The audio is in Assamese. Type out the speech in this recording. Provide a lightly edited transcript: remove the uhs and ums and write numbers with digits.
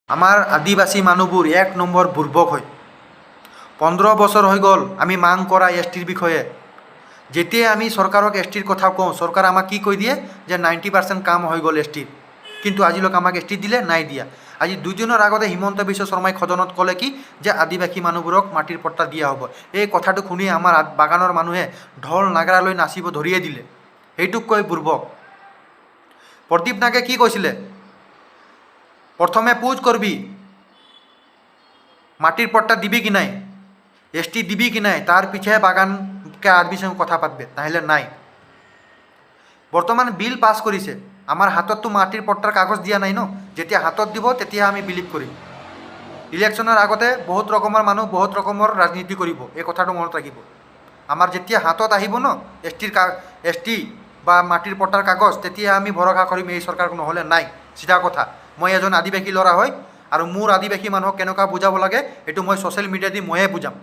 আমাৰ আদিবাসী মানুহবোৰ এক নম্বৰ বুৰ্বক হয়। 15 বছৰ হৈ গ'ল আমি মাং কৰা এছ টিৰ বিষয়ে। যেতিয়াই আমি চৰকাৰক এছ টিৰ কথা কওঁ, চৰকাৰ আমাক কি কৈ দিয়ে যে 90% কাম হৈ গ'ল এছ টিৰ। কিন্তু আজিলৈকে আমাক এছ টি দিলে নাই দিয়া। আজি 2 দিনৰ আগতে হিমন্ত বিশ্ব শৰ্মাই সদনত ক'লে কি যে আদিবাসী মানুহবোৰক মাটিৰ পট্টা দিয়া হ'ব। এই কথাটো শুনি আমাৰ বাগানৰ মানুহে ঢোল নাগৰা লৈ নাচিব ধৰিয়ে দিলে। সেইটোক কৈ বুৰ্বক। প্ৰদীপ নাগে কি কৈছিলে? প্রথমে পুজ করবি মাটির পট্টা দিবি কি নাই, এস টি দিবি কি নাই, তার পিছে বাগানকে আদমির সঙ্গে কথা পাতবে, নাহলে নাই। বর্তমান বিল পাস করেছে, আমার হাতত তো মাটির পট্টার কাগজ দিয়া নাই ন, যেতিয়া হাতত দিব তেতিয়া আমি বিলিভ কৰিম। ইলেকশনের আগতে বহুত রকমের মানুষ বহুত রকমের রাজনীতি করব, এই কথাটো মনত রাখিব। আমার যেতিয়া হাতত আহিব ন এস টি বা মাটির পট্টার কাগজ, তেতিয়া আমি ভরসা কৰিম এই সৰকাৰ নহলে নাই। সিধা কথা। মই এজন আদিবাসী ল'ৰা হয় আৰু মোৰ আদিবাসী মানুহক কেনেকুৱা বুজাব লাগে এইটো মই ছ'চিয়েল মিডিয়া দি ময়ে বুজাম।